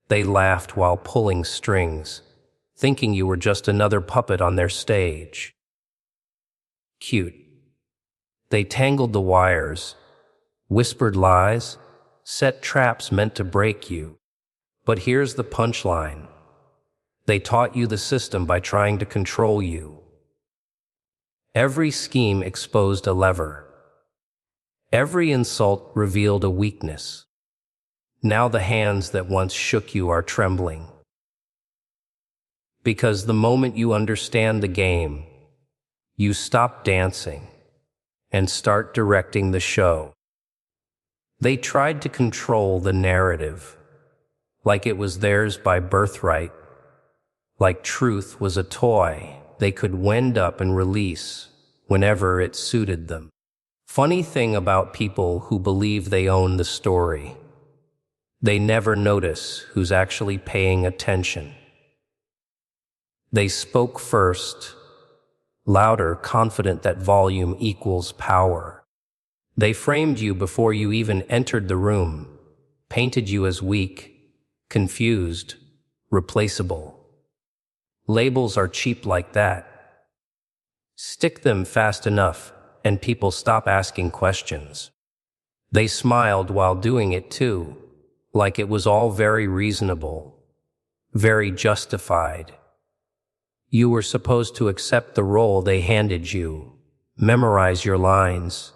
They laughed while pulling strings, thinking you were just another puppet on their stage. Cute. They tangled the wires, whispered lies, set traps meant to break you. But here's the punchline. They taught you the system by trying to control you. Every scheme exposed a lever. Every insult revealed a weakness. Now the hands that once shook you are trembling. Because the moment you understand the game, you stop dancing and start directing the show. They tried to control the narrative, like it was theirs by birthright, like truth was a toy they could wind up and release whenever it suited them. Funny thing about people who believe they own the story, they never notice who's actually paying attention. They spoke first, louder, confident that volume equals power. They framed you before you even entered the room, painted you as weak, confused, replaceable. Labels are cheap like that. Stick them fast enough, and people stop asking questions. They smiled while doing it too, like it was all very reasonable, very justified. You were supposed to accept the role they handed you, memorize your lines,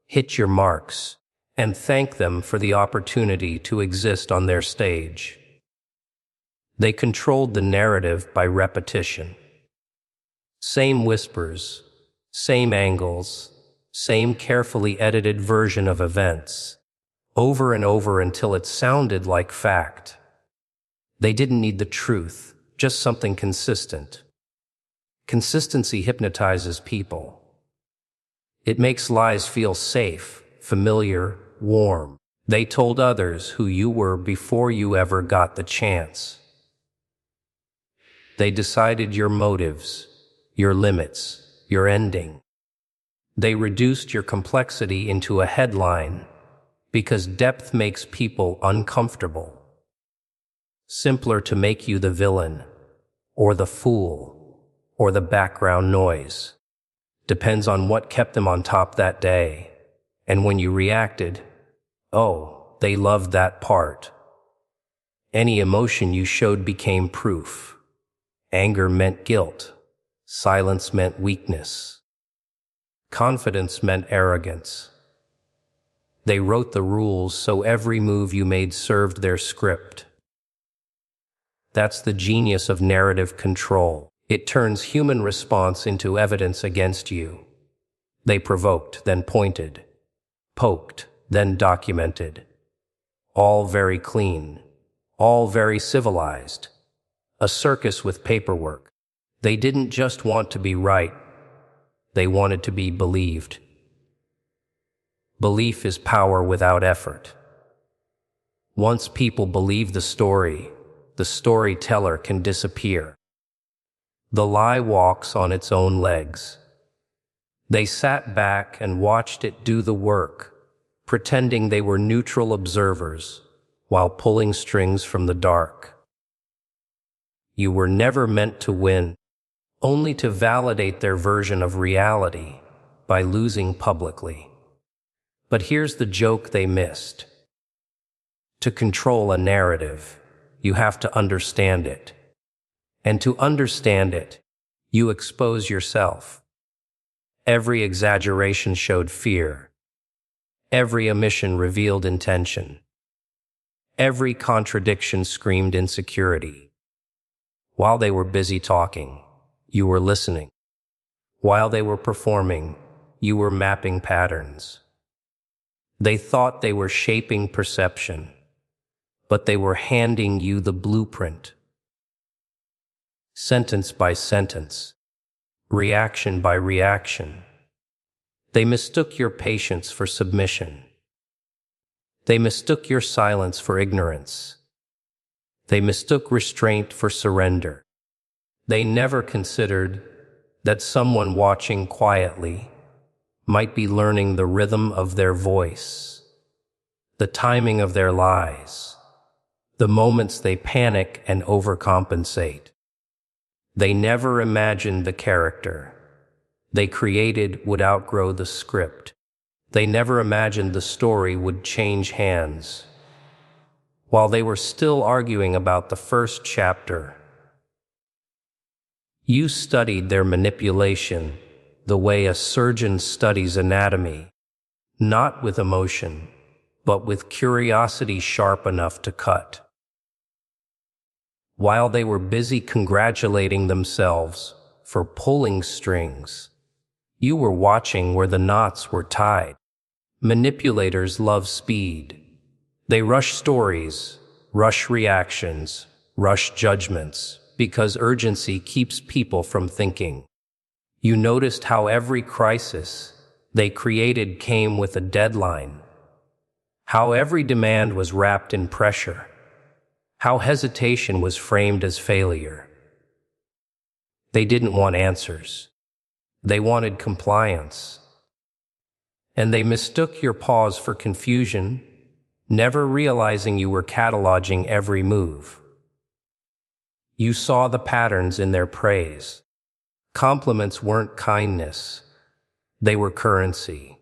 hit your marks, and thank them for the opportunity to exist on their stage. They controlled the narrative by repetition. Same whispers, same angles, same carefully edited version of events, over and over until it sounded like fact. They didn't need the truth, just something consistent. Consistency hypnotizes people. It makes lies feel safe, familiar, warm. They told others who you were before you ever got the chance. They decided your motives, your limits, your ending. They reduced your complexity into a headline because depth makes people uncomfortable. Simpler to make you the villain, or the fool, or the background noise. Depends on what kept them on top that day. And when you reacted, oh, they loved that part. Any emotion you showed became proof. Anger meant guilt. Silence meant weakness. Confidence meant arrogance. They wrote the rules so every move you made served their script. That's the genius of narrative control. It turns human response into evidence against you. They provoked, then pointed, poked, then documented. All very clean, all very civilized. A circus with paperwork. They didn't just want to be right, they wanted to be believed. Belief is power without effort. Once people believe the storyteller can disappear. The lie walks on its own legs. They sat back and watched it do the work, pretending they were neutral observers while pulling strings from the dark. You were never meant to win, only to validate their version of reality by losing publicly. But here's the joke they missed. To control a narrative, you have to understand it. And to understand it, you expose yourself. Every exaggeration showed fear. Every omission revealed intention. Every contradiction screamed insecurity. While they were busy talking, you were listening. While they were performing, you were mapping patterns. They thought they were shaping perception, but they were handing you the blueprint. Sentence by sentence, reaction by reaction. They mistook your patience for submission. They mistook your silence for ignorance. They mistook restraint for surrender. They never considered that someone watching quietly might be learning the rhythm of their voice, the timing of their lies, the moments they panic and overcompensate. They never imagined the character they created would outgrow the script. They never imagined the story would change hands. While they were still arguing about the first chapter, you studied their manipulation the way a surgeon studies anatomy, not with emotion, but with curiosity sharp enough to cut. While they were busy congratulating themselves for pulling strings, you were watching where the knots were tied. Manipulators love speed. They rush stories, rush reactions, rush judgments, because urgency keeps people from thinking. You noticed how every crisis they created came with a deadline, how every demand was wrapped in pressure, how hesitation was framed as failure. They didn't want answers. They wanted compliance. And they mistook your pause for confusion, never realizing you were cataloging every move. You saw the patterns in their praise. Compliments weren't kindness. They were currency.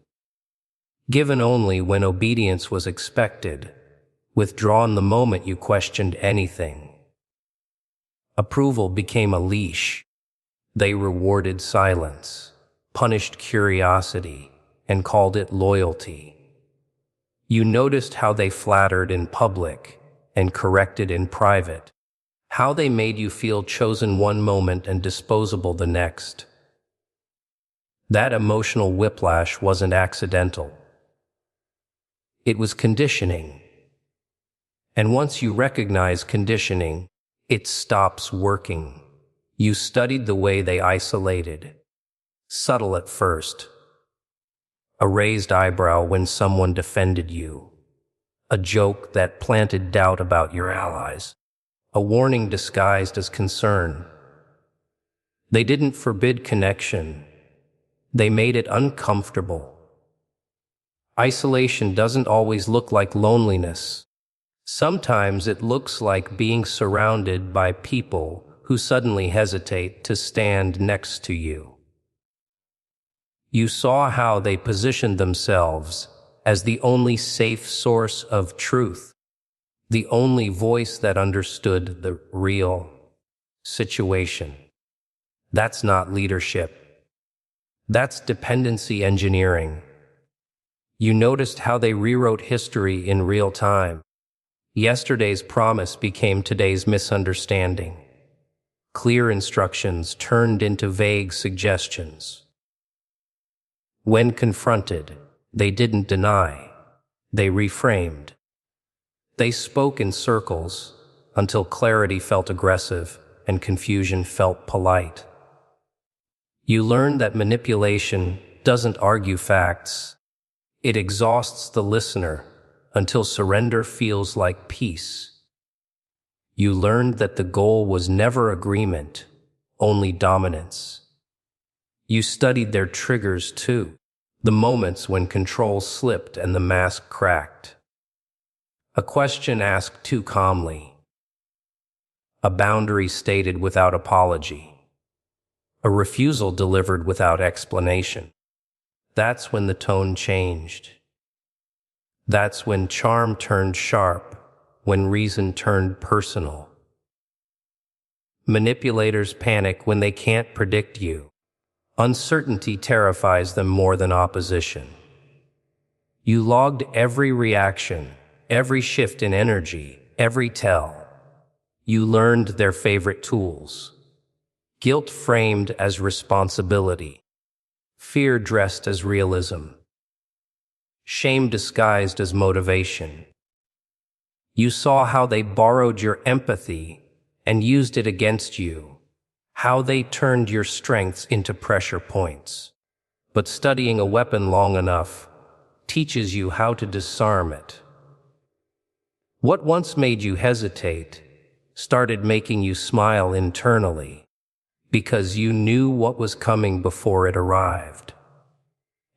Given only when obedience was expected, withdrawn the moment you questioned anything. Approval became a leash. They rewarded silence, punished curiosity, and called it loyalty. You noticed how they flattered in public and corrected in private, how they made you feel chosen one moment and disposable the next. That emotional whiplash wasn't accidental. It was conditioning. And once you recognize conditioning, it stops working. You studied the way they isolated. Subtle at first. A raised eyebrow when someone defended you. A joke that planted doubt about your allies. A warning disguised as concern. They didn't forbid connection. They made it uncomfortable. Isolation doesn't always look like loneliness. Sometimes it looks like being surrounded by people who suddenly hesitate to stand next to you. You saw how they positioned themselves as the only safe source of truth, the only voice that understood the real situation. That's not leadership. That's dependency engineering. You noticed how they rewrote history in real time. Yesterday's promise became today's misunderstanding. Clear instructions turned into vague suggestions. When confronted, they didn't deny. They reframed. They spoke in circles until clarity felt aggressive and confusion felt polite. You learned that manipulation doesn't argue facts. It exhausts the listener until surrender feels like peace. You learned that the goal was never agreement, only dominance. You studied their triggers too, the moments when control slipped and the mask cracked. A question asked too calmly. A boundary stated without apology. A refusal delivered without explanation. That's when the tone changed. That's when charm turned sharp, when reason turned personal. Manipulators panic when they can't predict you. Uncertainty terrifies them more than opposition. You logged every reaction, every shift in energy, every tell. You learned their favorite tools. Guilt framed as responsibility. Fear dressed as realism. Shame disguised as motivation. You saw how they borrowed your empathy and used it against you, how they turned your strengths into pressure points. But studying a weapon long enough teaches you how to disarm it. What once made you hesitate started making you smile internally because you knew what was coming before it arrived.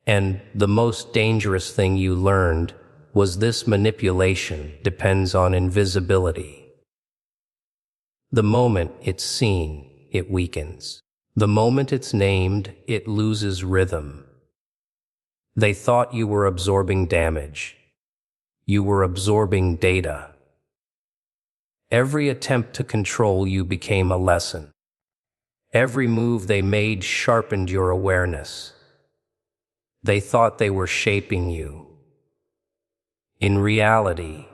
And the most dangerous thing you learned was this manipulation depends on invisibility. The moment it's seen, it weakens. The moment it's named, it loses rhythm. They thought you were absorbing damage. You were absorbing data. Every attempt to control you became a lesson. Every move they made sharpened your awareness. They thought they were shaping you. In reality,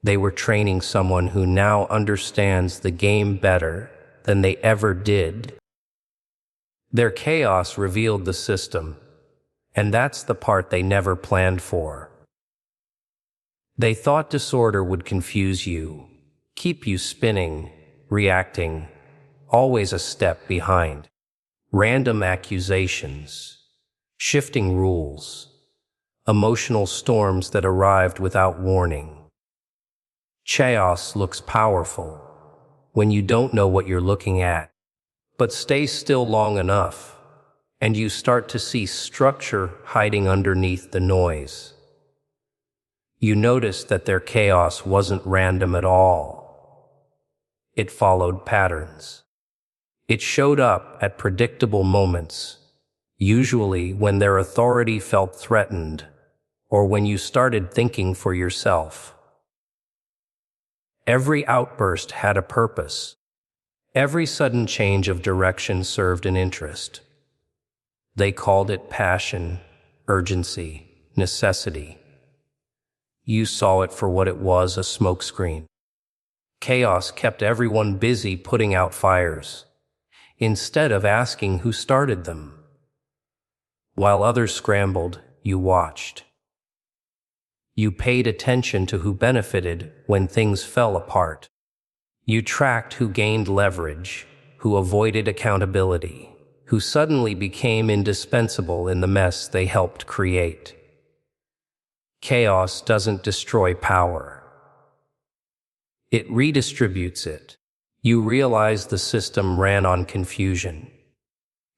they were training someone who now understands the game better than they ever did. Their chaos revealed the system, and that's the part they never planned for. They thought disorder would confuse you, keep you spinning, reacting, always a step behind. Random accusations, shifting rules, emotional storms that arrived without warning. Chaos looks powerful when you don't know what you're looking at, but stay still long enough, and you start to see structure hiding underneath the noise. You notice that their chaos wasn't random at all. It followed patterns. It showed up at predictable moments, usually when their authority felt threatened or when you started thinking for yourself. Every outburst had a purpose. Every sudden change of direction served an interest. They called it passion, urgency, necessity. You saw it for what it was, a smokescreen. Chaos kept everyone busy putting out fires, instead of asking who started them. While others scrambled, you watched. You paid attention to who benefited when things fell apart. You tracked who gained leverage, who avoided accountability, who suddenly became indispensable in the mess they helped create. Chaos doesn't destroy power. It redistributes it. You realize the system ran on confusion.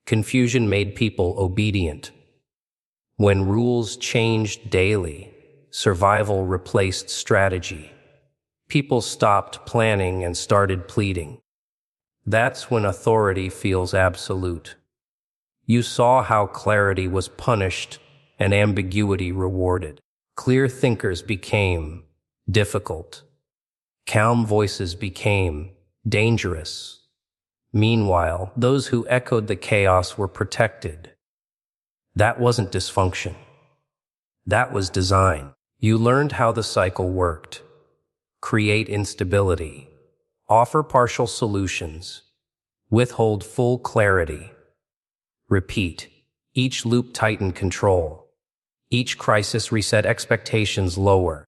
Confusion made people obedient. When rules changed daily, survival replaced strategy. People stopped planning and started pleading. That's when authority feels absolute. You saw how clarity was punished and ambiguity rewarded. Clear thinkers became difficult. Calm voices became dangerous. Meanwhile, those who echoed the chaos were protected. That wasn't dysfunction. That was design. You learned how the cycle worked. Create instability. Offer partial solutions. Withhold full clarity. Repeat. Each loop tightened control. Each crisis reset expectations lower.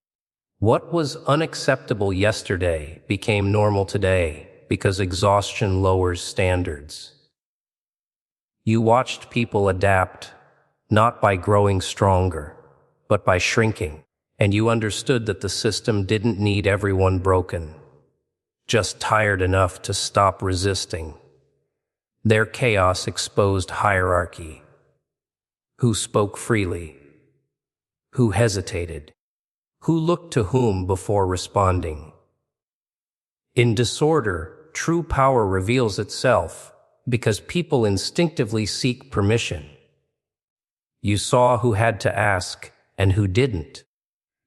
What was unacceptable yesterday became normal today because exhaustion lowers standards. You watched people adapt, not by growing stronger, but by shrinking, and you understood that the system didn't need everyone broken, just tired enough to stop resisting. Their chaos exposed hierarchy. Who spoke freely? Who hesitated? Who looked to whom before responding? In disorder, true power reveals itself because people instinctively seek permission. You saw who had to ask and who didn't.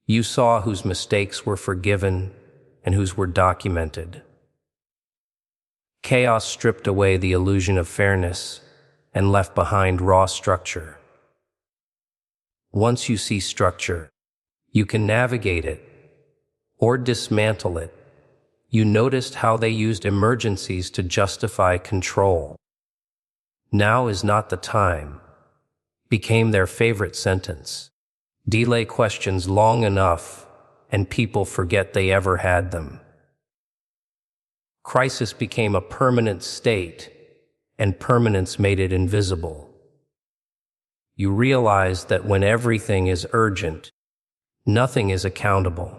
You saw whose mistakes were forgiven and whose were documented. Chaos stripped away the illusion of fairness and left behind raw structure. Once you see structure, you can navigate it or dismantle it. You noticed how they used emergencies to justify control. Now is not the time became their favorite sentence. Delay questions long enough and people forget they ever had them. Crisis became a permanent state and permanence made it invisible. You realize that when everything is urgent, nothing is accountable.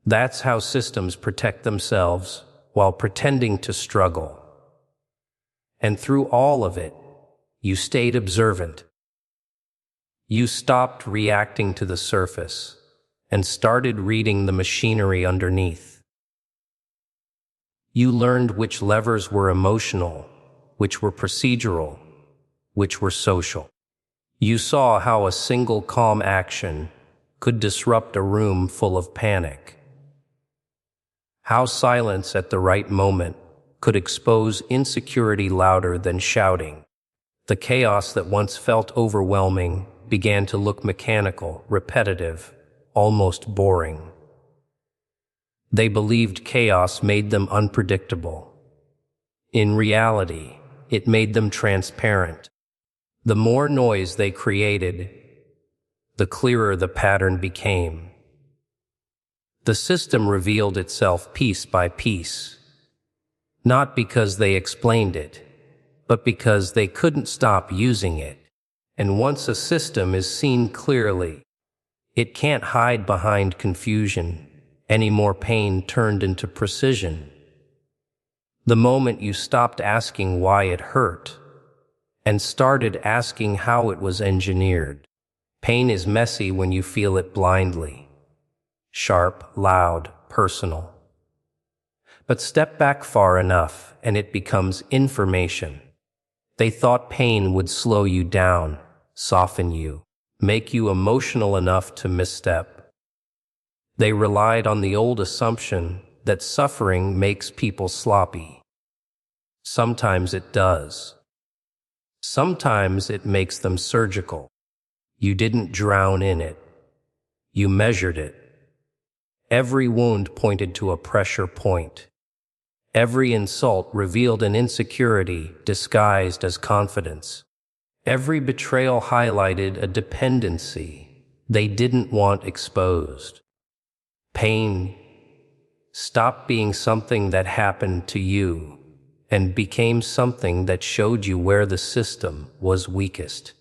That's how systems protect themselves while pretending to struggle. And through all of it, you stayed observant. You stopped reacting to the surface. and started reading the machinery underneath. You learned which levers were emotional, which were procedural, which were social. You saw how a single calm action could disrupt a room full of panic. How silence at the right moment could expose insecurity louder than shouting. The chaos that once felt overwhelming began to look mechanical, repetitive, almost boring. They believed chaos made them unpredictable. In reality, it made them transparent. The more noise they created, the clearer the pattern became. The system revealed itself piece by piece, not because they explained it, but because they couldn't stop using it. And once a system is seen clearly, it can't hide behind confusion. Any more pain turned into precision. The moment you stopped asking why it hurt and started asking how it was engineered. Pain is messy when you feel it blindly. Sharp, loud, personal. But step back far enough and it becomes information. They thought pain would slow you down, soften you, make you emotional enough to misstep. They relied on the old assumption that suffering makes people sloppy. Sometimes it does. Sometimes it makes them surgical. You didn't drown in it. You measured it. Every wound pointed to a pressure point. Every insult revealed an insecurity disguised as confidence. Every betrayal highlighted a dependency they didn't want exposed. Pain stopped being something that happened to you and became something that showed you where the system was weakest.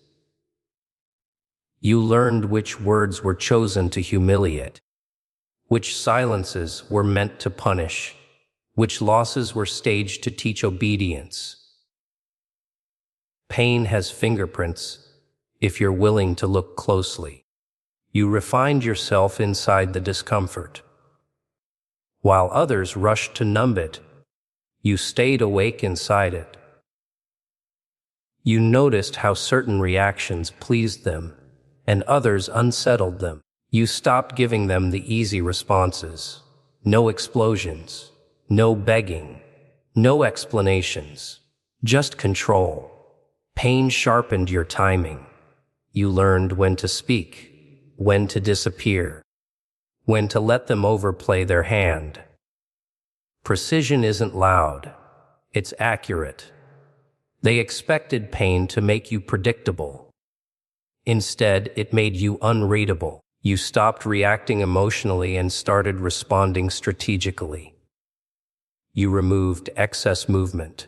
You learned which words were chosen to humiliate, which silences were meant to punish, which losses were staged to teach obedience. Pain has fingerprints if you're willing to look closely. You refined yourself inside the discomfort. While others rushed to numb it, you stayed awake inside it. You noticed how certain reactions pleased them and others unsettled them. You stopped giving them the easy responses. No explosions, no begging, no explanations, just control. Pain sharpened your timing. You learned when to speak, when to disappear, when to let them overplay their hand. Precision isn't loud, it's accurate. They expected pain to make you predictable. Instead, it made you unreadable. You stopped reacting emotionally and started responding strategically. You removed excess movement,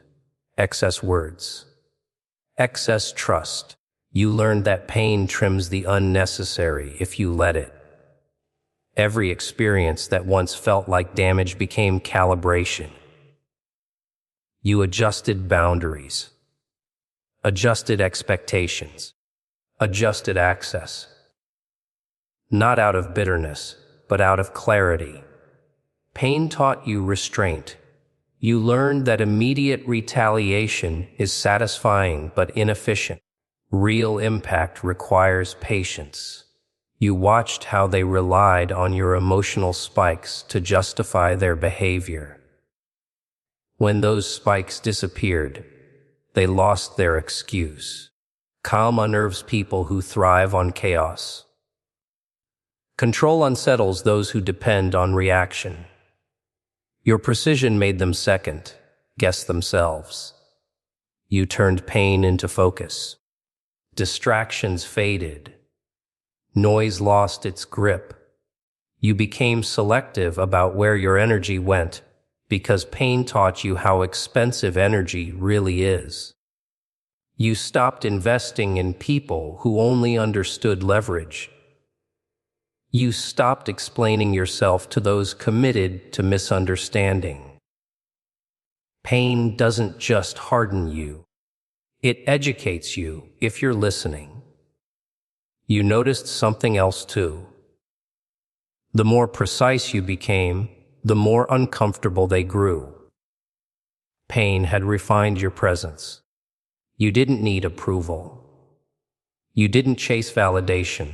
excess words, excess trust. You learned that pain trims the unnecessary if you let it. Every experience that once felt like damage became calibration. You adjusted boundaries, adjusted expectations, adjusted access. Not out of bitterness, but out of clarity. Pain taught you restraint. You learned that immediate retaliation is satisfying but inefficient. Real impact requires patience. You watched how they relied on your emotional spikes to justify their behavior. When those spikes disappeared, they lost their excuse. Calm unnerves people who thrive on chaos. Control unsettles those who depend on reaction. Your precision made them second, guess themselves. You turned pain into focus. Distractions faded. Noise lost its grip. You became selective about where your energy went because pain taught you how expensive energy really is. You stopped investing in people who only understood leverage. You stopped explaining yourself to those committed to misunderstanding. Pain doesn't just harden you. It educates you if you're listening. You noticed something else too. The more precise you became, the more uncomfortable they grew. Pain had refined your presence. You didn't need approval. You didn't chase validation.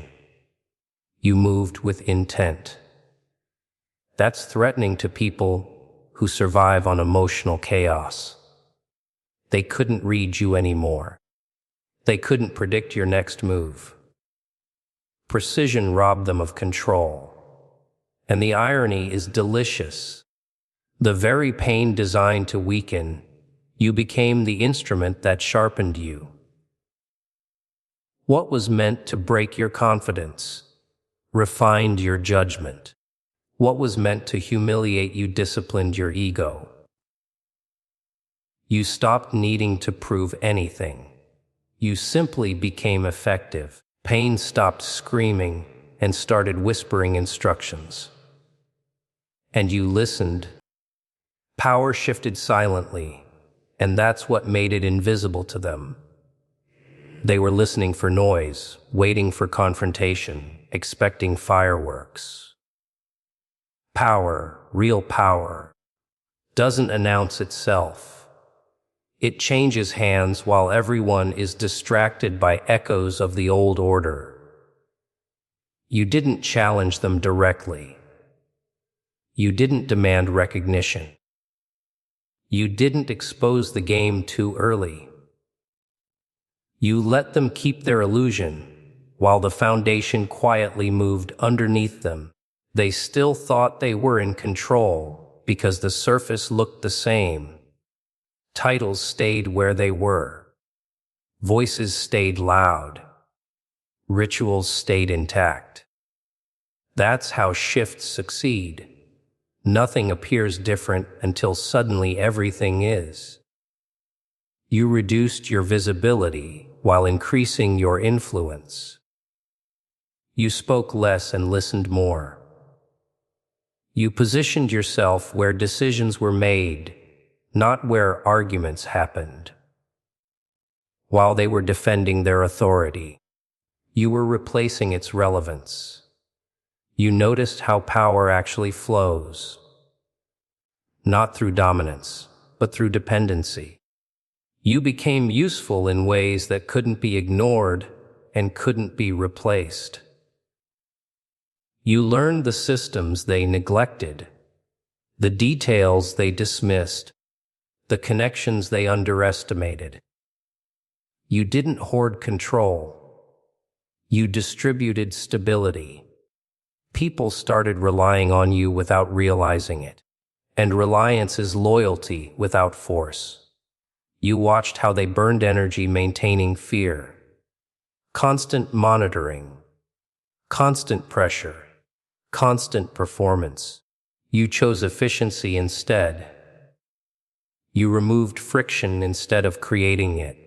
You moved with intent. That's threatening to people who survive on emotional chaos. They couldn't read you anymore. They couldn't predict your next move. Precision robbed them of control. And the irony is delicious. The very pain designed to weaken, you became the instrument that sharpened you. What was meant to break your confidence refined your judgment. What was meant to humiliate you disciplined your ego. You stopped needing to prove anything. You simply became effective. Pain stopped screaming and started whispering instructions. And you listened. Power shifted silently, and that's what made it invisible to them. They were listening for noise, waiting for confrontation, expecting fireworks. Power, real power, doesn't announce itself. It changes hands while everyone is distracted by echoes of the old order. You didn't challenge them directly. You didn't demand recognition. You didn't expose the game too early. You let them keep their illusion, while the foundation quietly moved underneath them. They still thought they were in control because the surface looked the same. Titles stayed where they were. Voices stayed loud. Rituals stayed intact. That's how shifts succeed. Nothing appears different until suddenly everything is. You reduced your visibility while increasing your influence. You spoke less and listened more. You positioned yourself where decisions were made, not where arguments happened. While they were defending their authority, you were replacing its relevance. You noticed how power actually flows, not through dominance, but through dependency. You became useful in ways that couldn't be ignored and couldn't be replaced. You learned the systems they neglected, the details they dismissed, the connections they underestimated. You didn't hoard control. You distributed stability. People started relying on you without realizing it, and reliance is loyalty without force. You watched how they burned energy maintaining fear, constant monitoring, constant pressure, constant performance. You chose efficiency instead. You removed friction instead of creating it.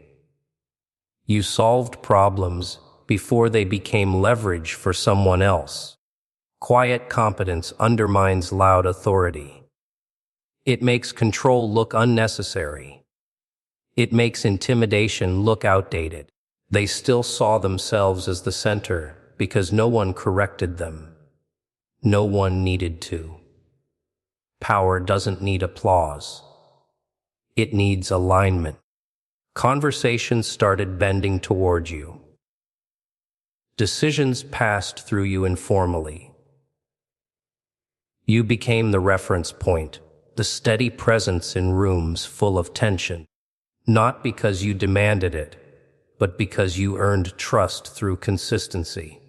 You solved problems before they became leverage for someone else. Quiet competence undermines loud authority. It makes control look unnecessary. It makes intimidation look outdated. They still saw themselves as the center because no one corrected them. No one needed to. Power doesn't need applause. It needs alignment. Conversations started bending toward you. Decisions passed through you informally. You became the reference point, the steady presence in rooms full of tension, not because you demanded it, but because you earned trust through consistency.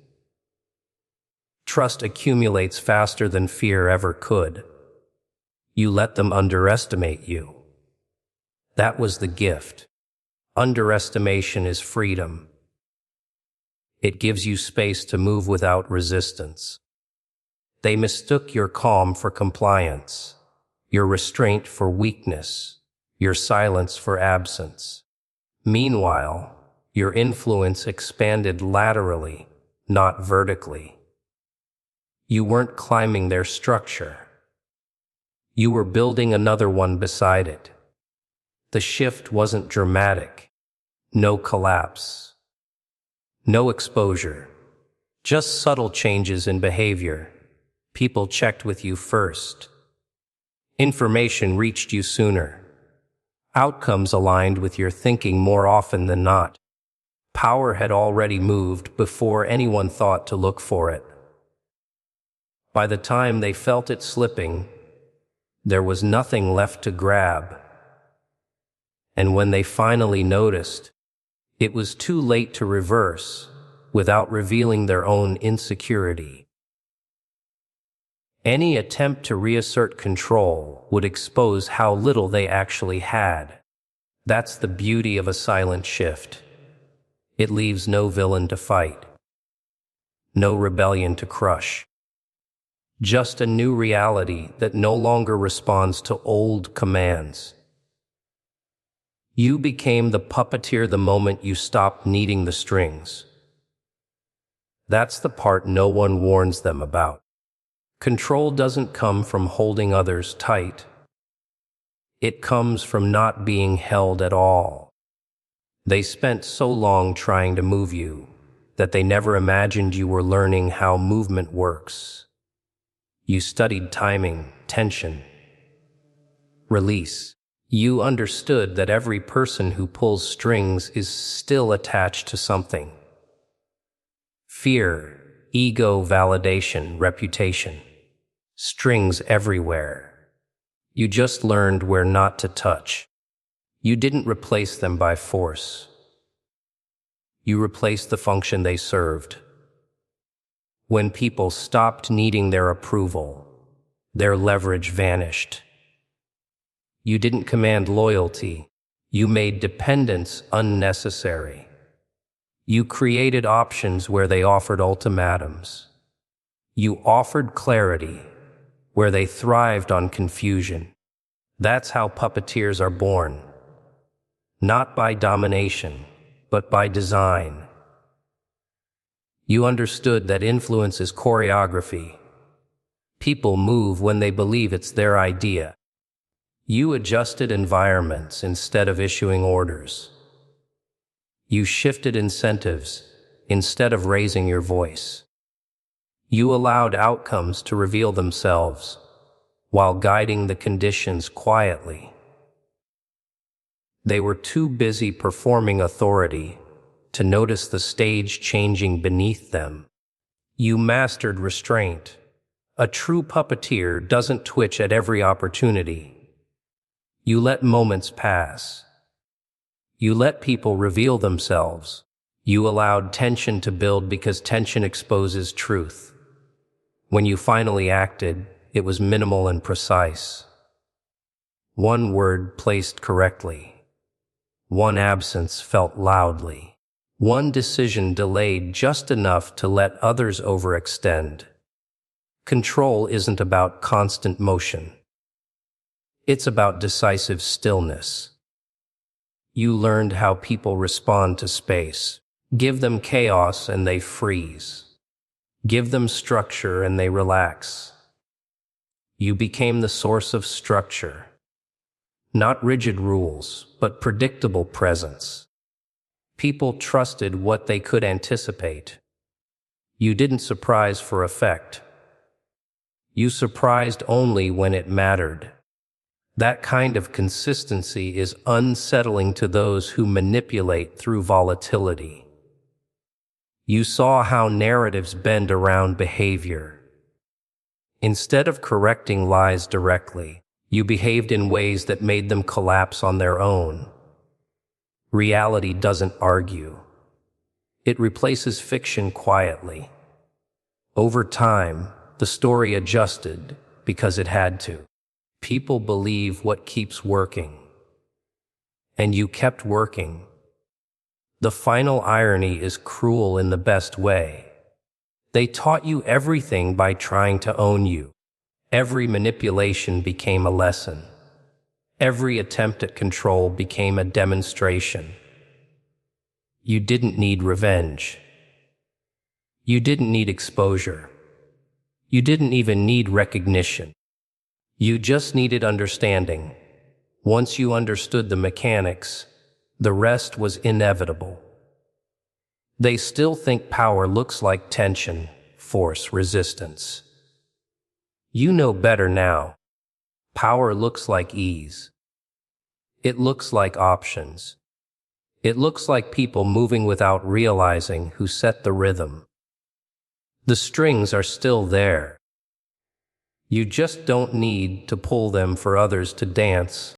Trust accumulates faster than fear ever could. You let them underestimate you. That was the gift. Underestimation is freedom. It gives you space to move without resistance. They mistook your calm for compliance, your restraint for weakness, your silence for absence. Meanwhile, your influence expanded laterally, not vertically. You weren't climbing their structure. You were building another one beside it. The shift wasn't dramatic. No collapse. No exposure. Just subtle changes in behavior. People checked with you first. Information reached you sooner. Outcomes aligned with your thinking more often than not. Power had already moved before anyone thought to look for it. By the time they felt it slipping, there was nothing left to grab. And when they finally noticed, it was too late to reverse without revealing their own insecurity. Any attempt to reassert control would expose how little they actually had. That's the beauty of a silent shift. It leaves no villain to fight, no rebellion to crush. Just a new reality that no longer responds to old commands. You became the puppeteer the moment you stopped needing the strings. That's the part no one warns them about. Control doesn't come from holding others tight. It comes from not being held at all. They spent so long trying to move you that they never imagined you were learning how movement works. You studied timing, tension, release. You understood that every person who pulls strings is still attached to something. Fear, ego, validation, reputation. Strings everywhere. You just learned where not to touch. You didn't replace them by force. You replaced the function they served. When people stopped needing their approval, their leverage vanished. You didn't command loyalty. You made dependence unnecessary. You created options where they offered ultimatums. You offered clarity where they thrived on confusion. That's how puppeteers are born. Not by domination, but by design. You understood that influence is choreography. People move when they believe it's their idea. You adjusted environments instead of issuing orders. You shifted incentives instead of raising your voice. You allowed outcomes to reveal themselves while guiding the conditions quietly. They were too busy performing authority to notice the stage changing beneath them. You mastered restraint. A true puppeteer doesn't twitch at every opportunity. You let moments pass. You let people reveal themselves. You allowed tension to build because tension exposes truth. When you finally acted, it was minimal and precise. One word placed correctly. One absence felt loudly. One decision delayed just enough to let others overextend. Control isn't about constant motion. It's about decisive stillness. You learned how people respond to space. Give them chaos and they freeze. Give them structure and they relax. You became the source of structure. Not rigid rules, but predictable presence. People trusted what they could anticipate. You didn't surprise for effect. You surprised only when it mattered. That kind of consistency is unsettling to those who manipulate through volatility. You saw how narratives bend around behavior. Instead of correcting lies directly, you behaved in ways that made them collapse on their own. Reality doesn't argue. It replaces fiction quietly. Over time, the story adjusted because it had to. People believe what keeps working. And you kept working. The final irony is cruel in the best way. They taught you everything by trying to own you. Every manipulation became a lesson. Every attempt at control became a demonstration. You didn't need revenge. You didn't need exposure. You didn't even need recognition. You just needed understanding. Once you understood the mechanics, the rest was inevitable. They still think power looks like tension, force, resistance. You know better now. Power looks like ease. It looks like options. It looks like people moving without realizing who set the rhythm. The strings are still there. You just don't need to pull them for others to dance.